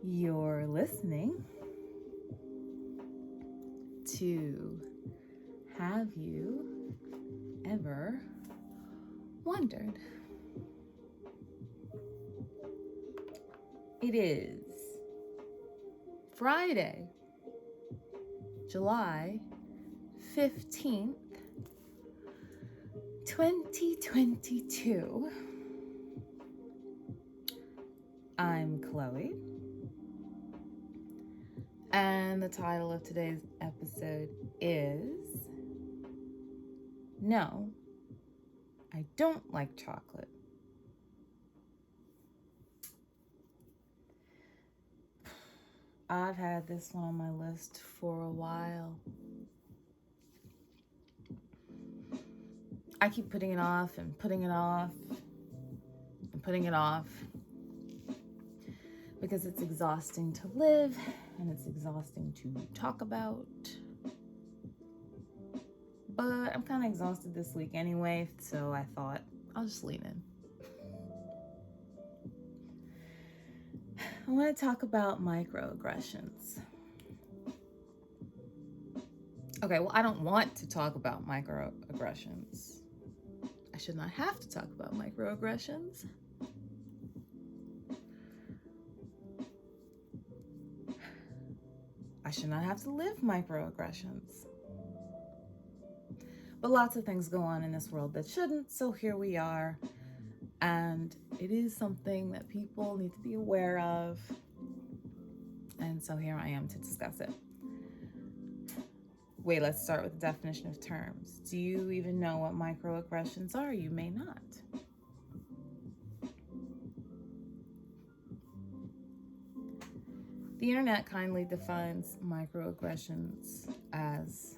You're listening to Have You Ever Wondered? It is Friday, July 15th, 2022. I'm Chloe, and the title of today's episode is No, I Don't Like Chocolate. I've had this one on my list for a while. I keep putting it off and putting it off and putting it off because it's exhausting to live and it's exhausting to talk about. But I'm kind of exhausted this week anyway, so I thought I'll just lean in. I want to talk about microaggressions. Okay, well, I don't want to talk about microaggressions. I should not have to talk about microaggressions. I should not have to live microaggressions. But lots of things go on in this world that shouldn't, so here we are. And it is something that people need to be aware of. And so here I am to discuss it. Wait, let's start with the definition of terms. Do you even know what microaggressions are? You may not. The internet kindly defines microaggressions as,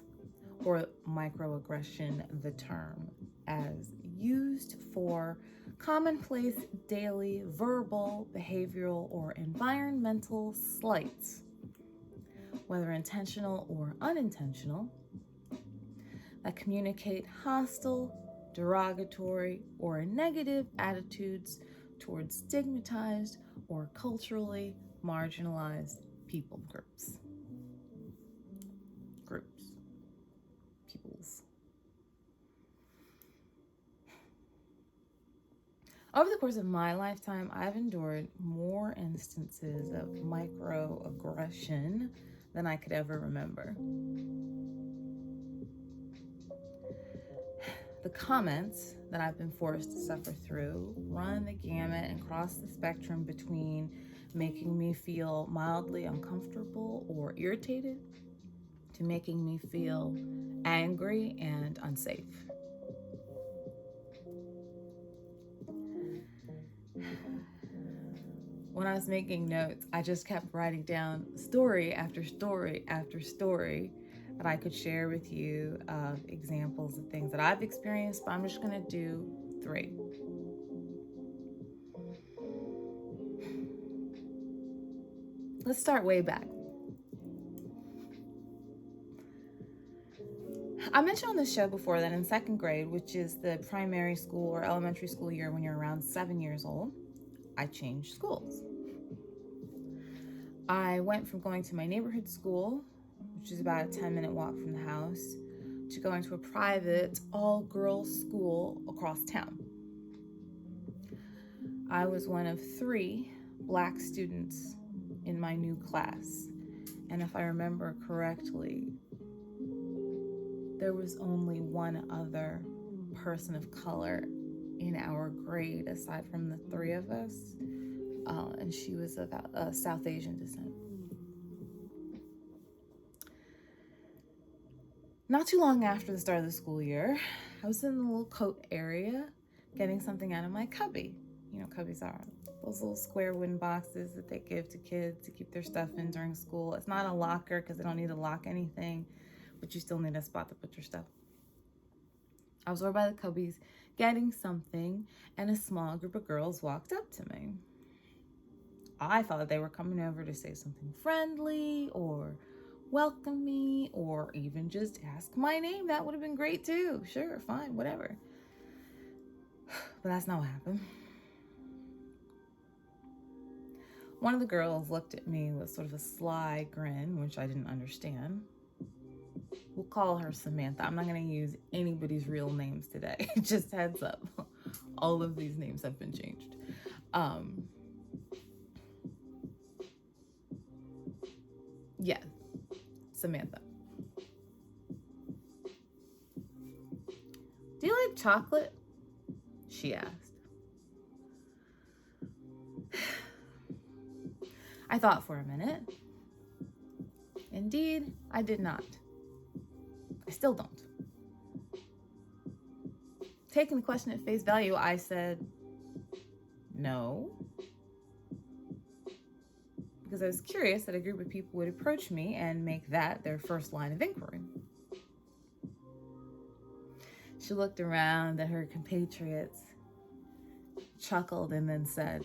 or microaggression, the term, as used for commonplace daily verbal, behavioral, or environmental slights, whether intentional or unintentional, that communicate hostile, derogatory, or negative attitudes towards stigmatized or culturally marginalized people groups. Peoples. Over the course of my lifetime, I've endured more instances of microaggression than I could ever remember. The comments that I've been forced to suffer through run the gamut and cross the spectrum between making me feel mildly uncomfortable or irritated to making me feel angry and unsafe. When I was making notes, I just kept writing down story after story after story that I could share with you of examples of things that I've experienced, but I'm just going to do 3. Let's start way back. I mentioned on this show before that in 2nd grade, which is the primary school or elementary school year when you're around 7 years old, I changed schools. I went from going to my neighborhood school, which is about a 10-minute walk from the house, to going to a private all-girls school across town. I was one of 3 Black students in my new class, and if I remember correctly, there was only one other person of color in our grade aside from the 3 of us, and she was of South Asian descent. Not too long after the start of the school year, I was in the little coat area getting something out of my cubby. You know, cubbies are those little square wooden boxes that they give to kids to keep their stuff in during school. It's not a locker because they don't need to lock anything, but you still need a spot to put your stuff. I was over by the cubbies getting something, and a small group of girls walked up to me. I thought they were coming over to say something friendly or welcome me or even just ask my name. That would have been great too. Sure, fine, whatever. But that's not what happened. One of the girls looked at me with sort of a sly grin, which I didn't understand. We'll call her Samantha. I'm not going to use anybody's real names today. Just heads up. All of these names have been changed. Yeah, Samantha. Do you like chocolate? She asked. I thought for a minute. Indeed, I did not. I still don't. Taking the question at face value, I said, no. Because I was curious that a group of people would approach me and make that their first line of inquiry. She looked around at her compatriots, chuckled, and then said,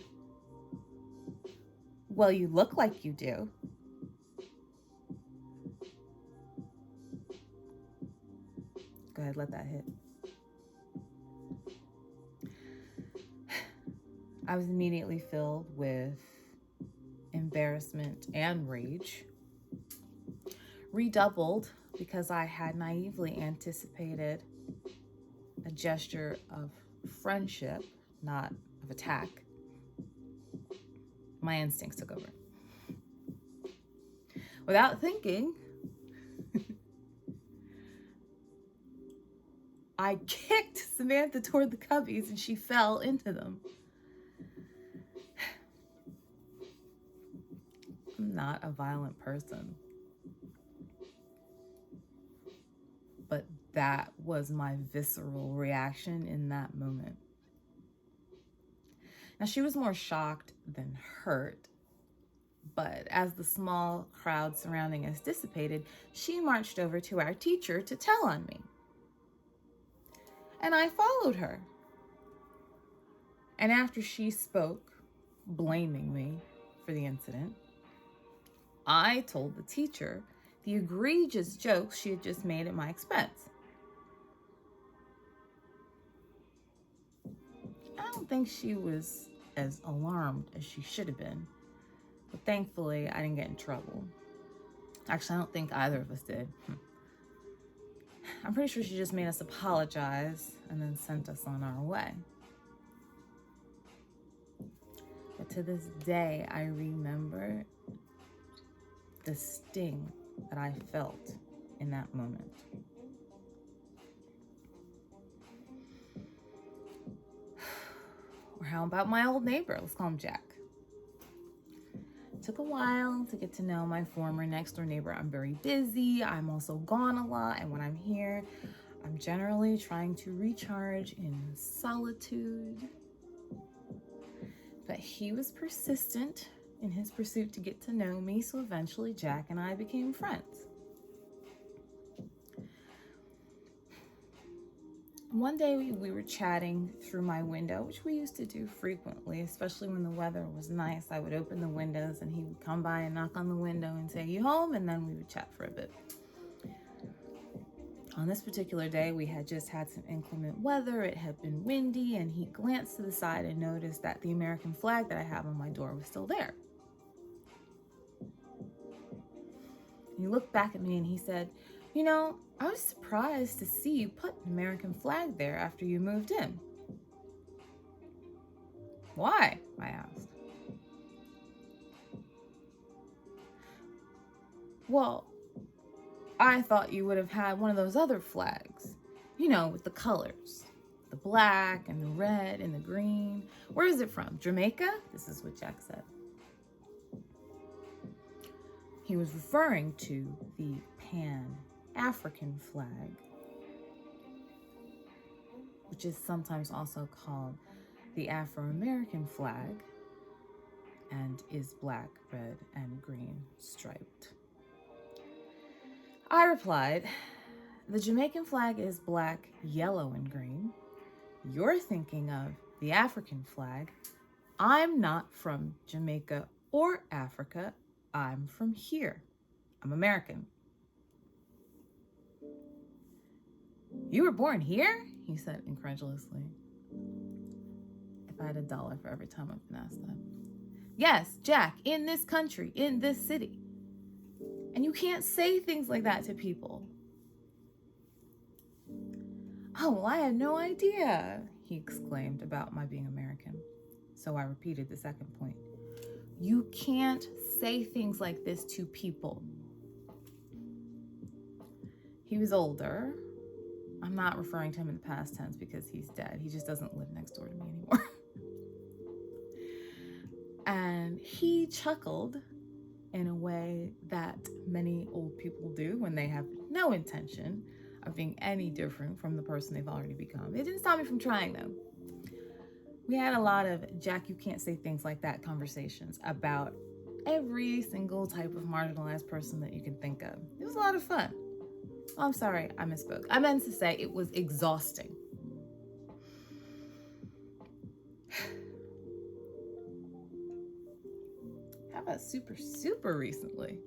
well, you look like you do. Go ahead, let that hit. I was immediately filled with embarrassment and rage, redoubled because I had naively anticipated a gesture of friendship, not of attack. My instincts took over. Without thinking, I kicked Samantha toward the cubbies and she fell into them. I'm not a violent person, but that was my visceral reaction in that moment. Now, she was more shocked than hurt, but as the small crowd surrounding us dissipated, she marched over to our teacher to tell on me. And I followed her. And after she spoke, blaming me for the incident, I told the teacher the egregious jokes she had just made at my expense. I don't think she was as alarmed as she should have been, but thankfully I didn't get in trouble. Actually, I don't think either of us did. I'm pretty sure she just made us apologize and then sent us on our way. But to this day, I remember the sting that I felt in that moment. Or how about my old neighbor? Let's call him Jack. It took a while to get to know my former next door neighbor. I'm very busy. I'm also gone a lot. And when I'm here, I'm generally trying to recharge in solitude. But he was persistent in his pursuit to get to know me, so eventually Jack and I became friends. One day we were chatting through my window, which we used to do frequently, especially when the weather was nice. I would open the windows and he would come by and knock on the window and say, "You home?" And then we would chat for a bit. On this particular day, we had just had some inclement weather. It had been windy, and he glanced to the side and noticed that the American flag that I have on my door was still there. He looked back at me and he said, "You know, I was surprised to see you put an American flag there after you moved in." "Why?" I asked. "Well, I thought you would have had one of those other flags, you know, with the colors, the black and the red and the green. Where is it from? Jamaica?" This is what Jack said. He was referring to the Pan-African flag, which is sometimes also called the Afro-American flag and is black, red, and green striped. I replied, "The Jamaican flag is black, yellow, and green. You're thinking of the African flag. I'm not from Jamaica or Africa. I'm from here. I'm American." "You were born here?" he said incredulously. If I had $1 for every time I've been asked that. Yes, Jack, in this country, in this city. And you can't say things like that to people. Oh, well, I had no idea, he exclaimed about my being American. So I repeated the second point. You can't say things like this to people. He was older. I'm not referring to him in the past tense because he's dead. He just doesn't live next door to me anymore. And he chuckled in a way that many old people do when they have no intention of being any different from the person they've already become. It didn't stop me from trying, though. We had a lot of Jack, you can't say things like that conversations about every single type of marginalized person that you can think of. It was a lot of fun. Oh, I'm sorry, I misspoke. I meant to say it was exhausting. How about super recently?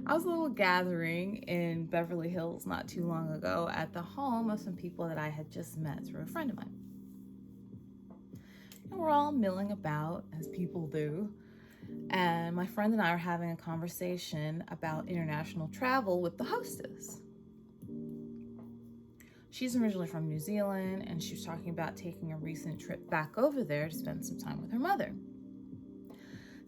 I was a little gathering in Beverly Hills not too long ago at the home of some people that I had just met through a friend of mine. And we're all milling about, as people do. And my friend and I are having a conversation about international travel with the hostess. She's originally from New Zealand, and she was talking about taking a recent trip back over there to spend some time with her mother.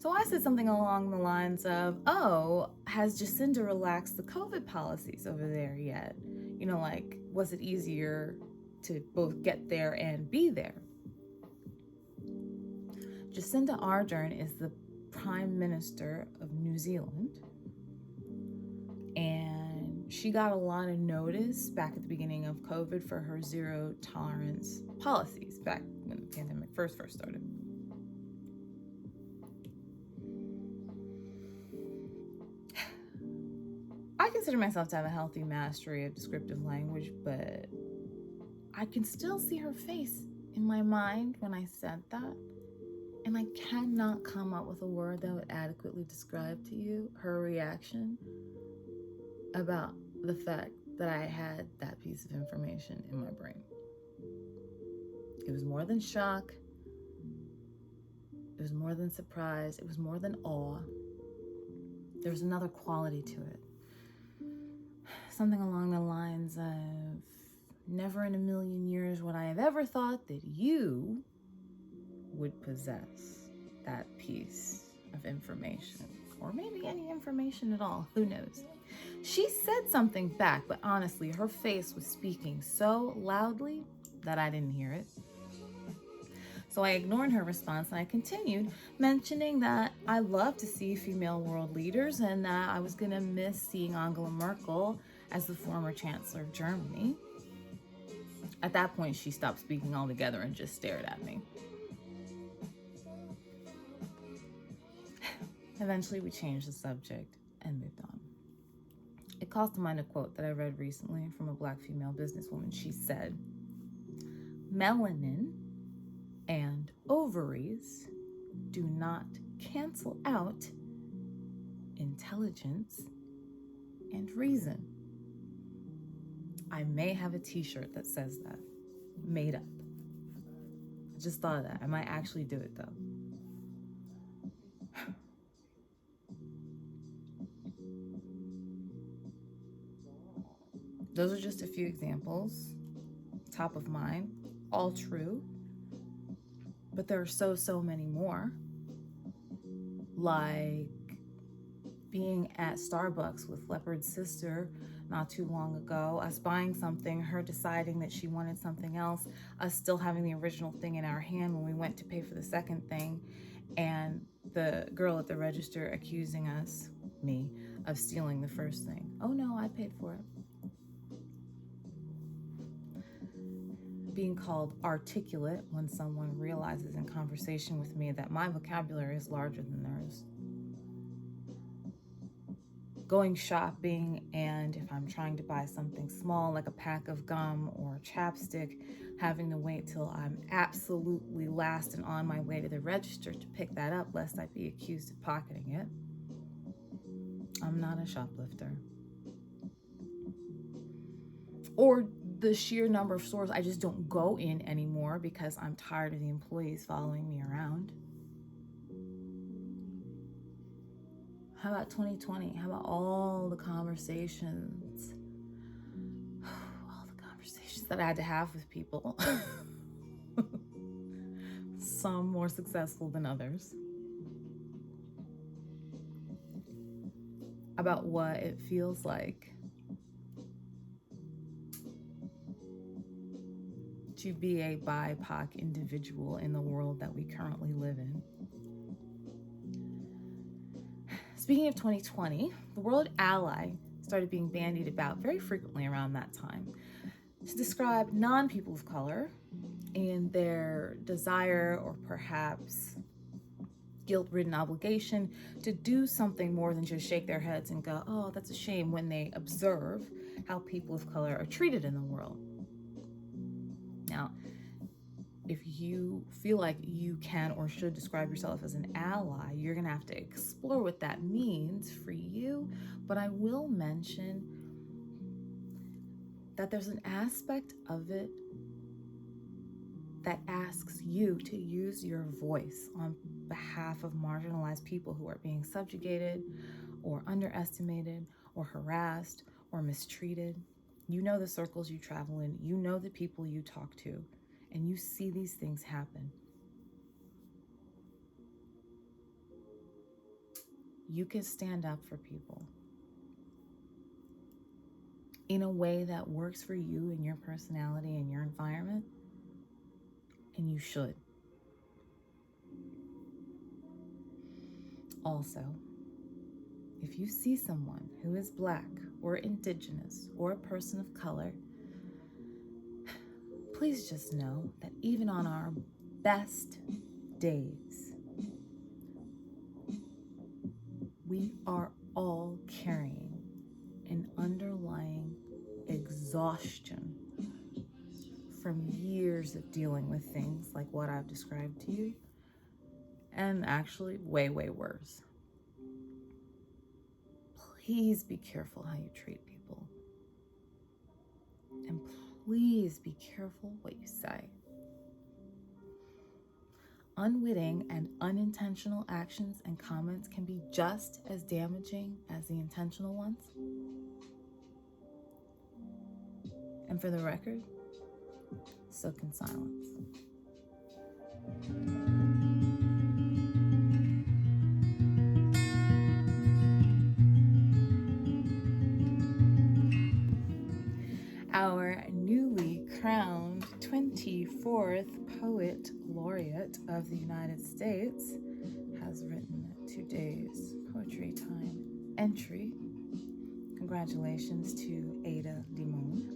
So I said something along the lines of, oh, has Jacinda relaxed the COVID policies over there yet? You know, like, was it easier to both get there and be there? Jacinda Ardern is the Prime Minister of New Zealand, and she got a lot of notice back at the beginning of COVID for her zero tolerance policies back when the pandemic first started. I consider myself to have a healthy mastery of descriptive language, but I can still see her face in my mind when I said that. And I cannot come up with a word that would adequately describe to you her reaction about the fact that I had that piece of information in my brain. It was more than shock. It was more than surprise. It was more than awe. There was another quality to it. Something along the lines of, never in a million years would I have ever thought that you would possess that piece of information, or maybe any information at all, who knows. She said something back, but honestly, her face was speaking so loudly that I didn't hear it. So I ignored her response and I continued mentioning that I love to see female world leaders and that I was gonna miss seeing Angela Merkel as the former Chancellor of Germany. At that point, she stopped speaking altogether and just stared at me. Eventually, we changed the subject and moved on. It calls to mind a quote that I read recently from a Black female businesswoman. She said, "Melanin and ovaries do not cancel out intelligence and reason." I may have a t-shirt that says that, made up. I just thought of that. I might actually do it though. Those are just a few examples, top of mind, all true, but there are so many more. Like being at Starbucks with Leopard's sister not too long ago, us buying something, her deciding that she wanted something else, us still having the original thing in our hand when we went to pay for the second thing, and the girl at the register accusing us, me, of stealing the first thing. Oh no, I paid for it. Being called articulate when someone realizes in conversation with me that my vocabulary is larger than theirs. Going shopping, and if I'm trying to buy something small like a pack of gum or chapstick, having to wait till I'm absolutely last and on my way to the register to pick that up lest I be accused of pocketing it. I'm not a shoplifter. Or the sheer number of stores I just don't go in anymore because I'm tired of the employees following me around. How about 2020? How about all the conversations? All the conversations that I had to have with people. Some more successful than others. About what it feels like to be a BIPOC individual in the world that we currently live in. Speaking of 2020, the word ally started being bandied about very frequently around that time to describe non-people of color and their desire or perhaps guilt-ridden obligation to do something more than just shake their heads and go, oh, that's a shame, when they observe how people of color are treated in the world. Now, if you feel like you can or should describe yourself as an ally, you're gonna have to explore what that means for you. But I will mention that there's an aspect of it that asks you to use your voice on behalf of marginalized people who are being subjugated or underestimated or harassed or mistreated. You know the circles you travel in, you know the people you talk to, and you see these things happen. You can stand up for people in a way that works for you and your personality and your environment, and you should. Also, if you see someone who is Black or Indigenous or a person of color, please just know that even on our best days, we are all carrying an underlying exhaustion from years of dealing with things like what I've described to you, and actually way, way worse. Please be careful how you treat people. And please be careful what you say. Unwitting and unintentional actions and comments can be just as damaging as the intentional ones. And for the record, so can silence. Our newly crowned 24th Poet Laureate of the United States has written today's Poetry Time entry. Congratulations to Ada Limon.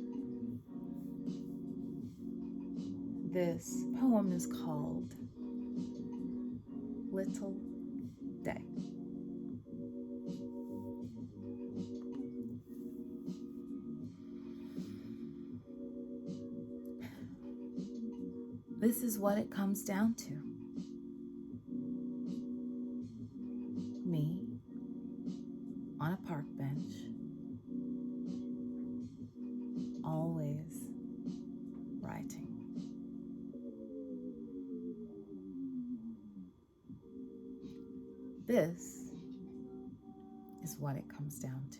This poem is called Little Day. This is what it comes down to. Me on a park bench, always writing. This is what it comes down to.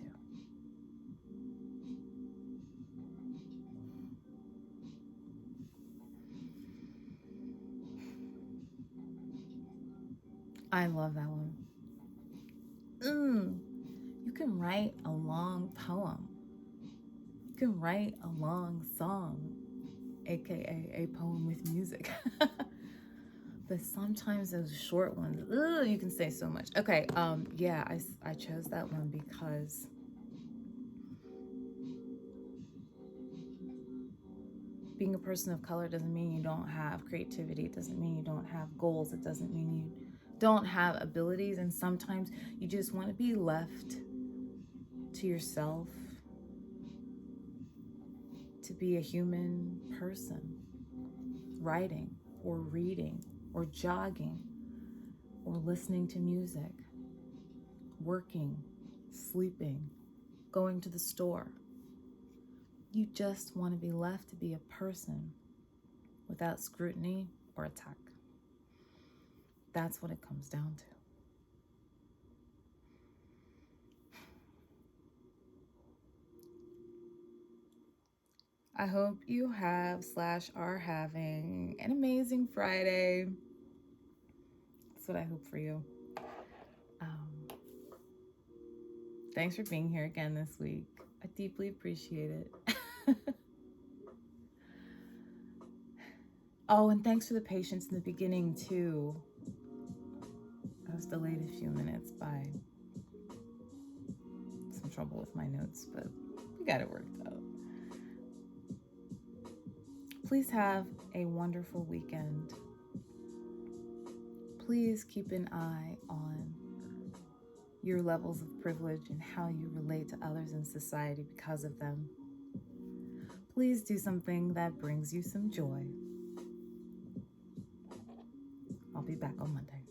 I love that one. You can write a long poem. You can write a long song, aka a poem with music. But sometimes those short ones, you can say so much. Okay, yeah, I chose that one because being a person of color doesn't mean you don't have creativity. It doesn't mean you don't have goals. It doesn't mean you don't have abilities. And sometimes you just want to be left to yourself, to be a human person, writing or reading or jogging or listening to music, working, sleeping, going to the store. You just want to be left to be a person without scrutiny or attack. That's what it comes down to. I hope you have / are having an amazing Friday. That's what I hope for you. Thanks for being here again this week. I deeply appreciate it. Oh, and thanks for the patience in the beginning too. I was delayed a few minutes by some trouble with my notes, but we got it worked out. Please have a wonderful weekend. Please keep an eye on your levels of privilege and how you relate to others in society because of them. Please do something that brings you some joy. I'll be back on Monday.